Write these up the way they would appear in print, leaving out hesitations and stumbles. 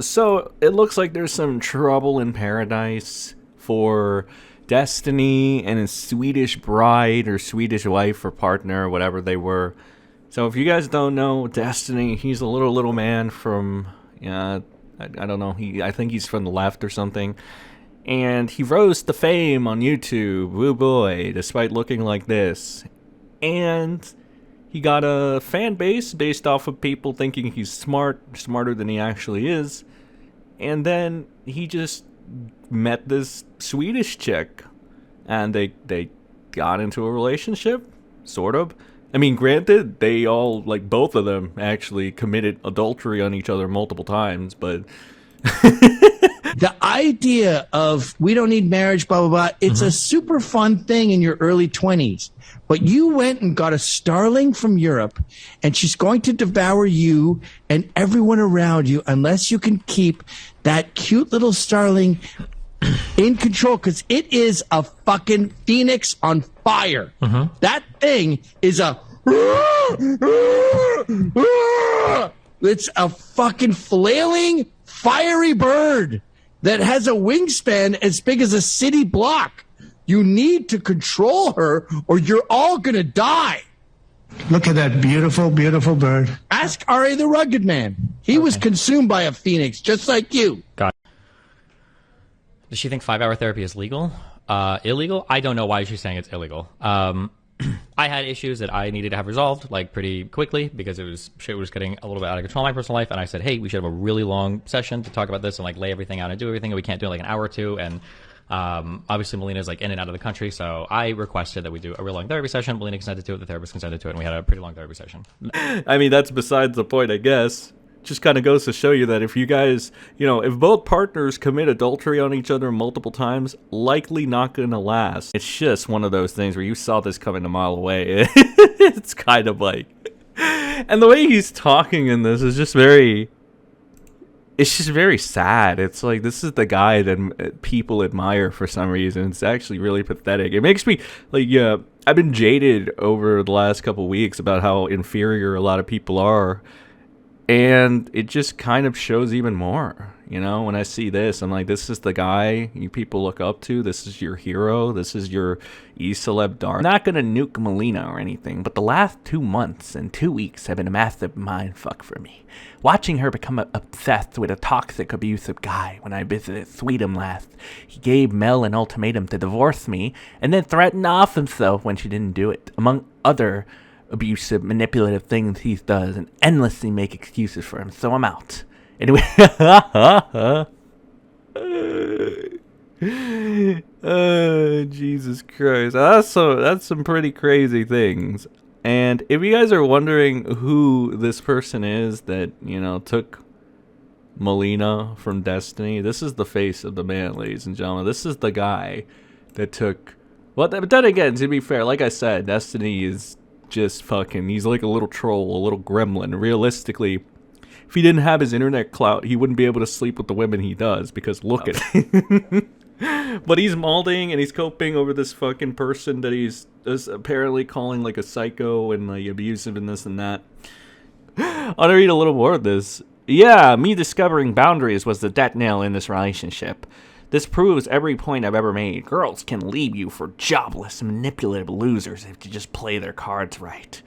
So it looks like there's some trouble in paradise for Destiny and his Swedish bride or Swedish wife or partner or whatever they were. So if you guys don't know Destiny, he's a little man from, I don't know, I think he's from the left or something. And he rose to fame on YouTube, woo boy, despite looking like this. And he got a fan base based off of people thinking he's smarter than he actually is. And then he just met this Swedish chick. And they got into a relationship, sort of. I mean, granted, they all, like, both of them actually committed adultery on each other multiple times, but... The idea of we don't need marriage, blah, blah, blah, it's a super fun thing in your early 20s. But you went and got a starling from Europe, and she's going to devour you and everyone around you unless you can keep that cute little starling in control, because it is a fucking phoenix on fire. That thing is it's a fucking flailing, fiery bird that has a wingspan as big as a city block. You need to control her or you're all gonna die. Look at that beautiful, beautiful bird. Ask R.A. the Rugged Man. He was consumed by a phoenix, just like you. Got it. Does she think 5-hour therapy is legal? Illegal? I don't know why she's saying it's illegal. I had issues that I needed to have resolved, like, pretty quickly, because shit was getting a little bit out of control in my personal life, and I said, hey, we should have a really long session to talk about this and, like, lay everything out and do everything, and we can't do it, like, an hour or two, and obviously Melina's, like, in and out of the country, so I requested that we do a real long therapy session. Melina consented to it, the therapist consented to it, and we had a pretty long therapy session. I mean, that's besides the point, I guess. Just kind of goes to show you that if you guys, if both partners commit adultery on each other multiple times, likely not gonna last. It's just one of those things where you saw this coming a mile away. It's kind of like, and the way he's talking in this is just very sad. It's like, this is the guy that people admire for some reason. It's actually really pathetic. It makes me like, I've been jaded over the last couple weeks about how inferior a lot of people are. And it just kind of shows even more, when I see this, I'm like, this is the guy you people look up to. This is your hero. This is your E-celeb dark. I'm not going to nuke Melina or anything, but the last 2 months and 2 weeks have been a massive mindfuck for me. Watching her become obsessed with a toxic, abusive guy. When I visited Sweden last, he gave Mel an ultimatum to divorce me and then threatened to off himself when she didn't do it, among other abusive, manipulative things he does, and endlessly make excuses for him. So I'm out. Anyway, oh, Jesus Christ, that's some pretty crazy things. And if you guys are wondering who this person is that took Melina from Destiny, this is the face of the man, ladies and gentlemen. This is the guy that took. Well, but then again, to be fair, like I said, Destiny is just fucking, he's like a little troll, a little gremlin. Realistically, if he didn't have his internet clout, he wouldn't be able to sleep with the women he does, because look at him. But he's molding and he's coping over this fucking person that he's apparently calling like a psycho and like abusive and this and that. I want to read a little more of this. Yeah, me discovering boundaries was the death nail in this relationship. This proves every point I've ever made. Girls can leave you for jobless, manipulative losers if you just play their cards right.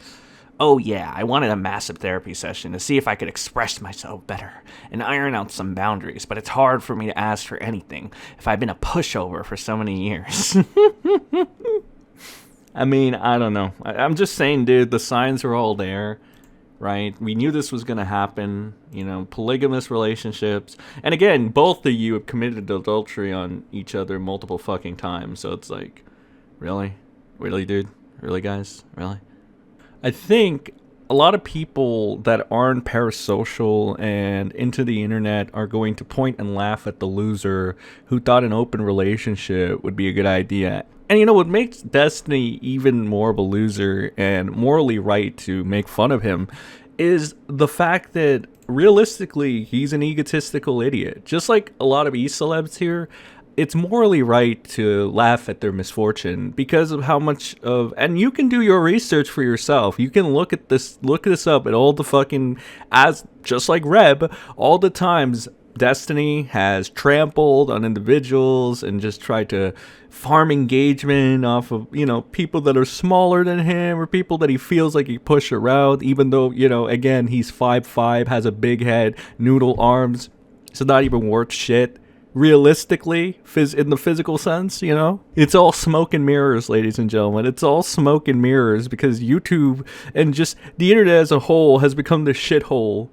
Oh yeah, I wanted a massive therapy session to see if I could express myself better and iron out some boundaries, but it's hard for me to ask for anything if I've been a pushover for so many years. I mean, I don't know. I'm just saying, dude, the signs are all there. Right? We knew this was going to happen, polygamous relationships. And again, both of you have committed adultery on each other multiple fucking times. So it's like, really? Really, dude? Really, guys? Really? I think a lot of people that aren't parasocial and into the internet are going to point and laugh at the loser who thought an open relationship would be a good idea. And what makes Destiny even more of a loser and morally right to make fun of him is the fact that realistically he's an egotistical idiot. Just like a lot of E-celebs here, it's morally right to laugh at their misfortune because of how much of, and you can do your research for yourself. You can look this up at all the fucking, as just like Reb, all the times Destiny has trampled on individuals and just tried to farm engagement off of, you know, people that are smaller than him or people that he feels like he push around, even though, you know, again, he's 5'5", has a big head, noodle arms. So not even worth shit. Realistically, in the physical sense, you know, it's all smoke and mirrors, ladies and gentlemen. It's all smoke and mirrors because YouTube and just the internet as a whole has become this shithole.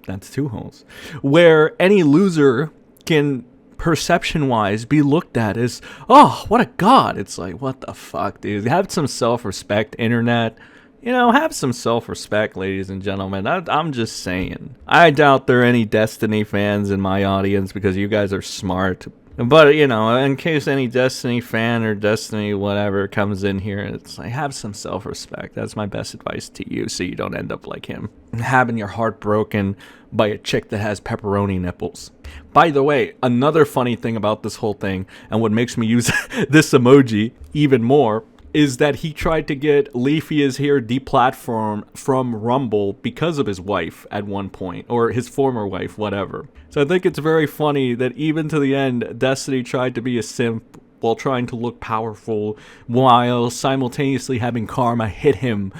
That's 2 holes. Where any loser can, perception-wise, be looked at as, oh, what a god. It's like, what the fuck, dude? Have some self-respect, internet. You know, have some self-respect, ladies and gentlemen. I'm just saying. I doubt there are any Destiny fans in my audience because you guys are smart. But, you know, in case any Destiny fan or Destiny whatever comes in here, it's like, have some self-respect. That's my best advice to you so you don't end up like him. Having your heart broken by a chick that has pepperoni nipples. By the way, another funny thing about this whole thing, and what makes me use this emoji even more, is that he tried to get Leafy is Here deplatformed from Rumble because of his wife at one point, or his former wife, whatever. So I think it's very funny that even to the end, Destiny tried to be a simp while trying to look powerful, while simultaneously having karma hit him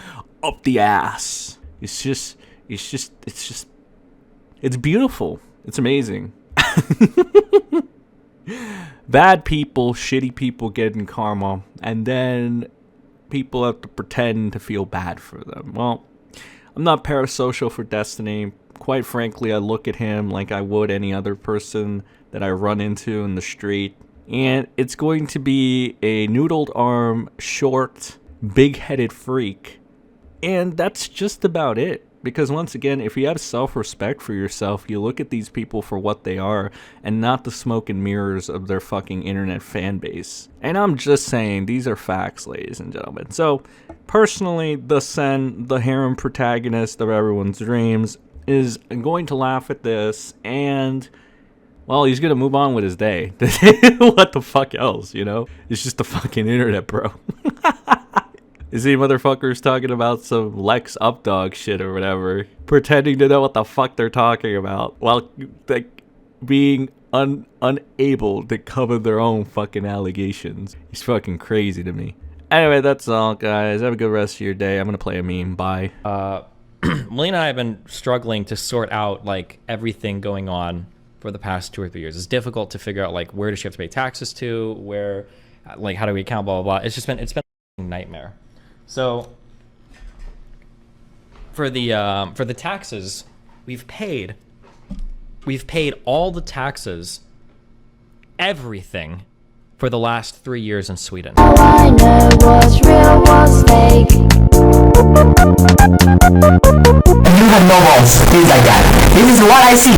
up the ass. It's beautiful. It's amazing. Bad people, shitty people getting karma, and then people have to pretend to feel bad for them. Well, I'm not parasocial for Destiny. Quite frankly, I look at him like I would any other person that I run into in the street. And it's going to be a noodled arm, short, big-headed freak. And that's just about it. Because once again, if you have self-respect for yourself, you look at these people for what they are and not the smoke and mirrors of their fucking internet fan base. And I'm just saying, these are facts, ladies and gentlemen. So, personally, the Sen, the harem protagonist of everyone's dreams, is going to laugh at this and, well, he's going to move on with his day. What the fuck else, you know? It's just the fucking internet, bro. You see motherfuckers talking about some Lex Updog shit or whatever, pretending to know what the fuck they're talking about, while like being unable to cover their own fucking allegations. He's fucking crazy to me. Anyway, that's all, guys. Have a good rest of your day. I'm gonna play a meme. Bye. Melina and I have been struggling to sort out like everything going on for the past 2 or 3 years. It's difficult to figure out like where does she have to pay taxes to, where, like how do we account, blah blah blah. It's been a nightmare. So for the taxes, we've paid all the taxes, everything, for the last 3 years in Sweden. All I know was real, was fake. You have no balls. Things like that. This is what I see.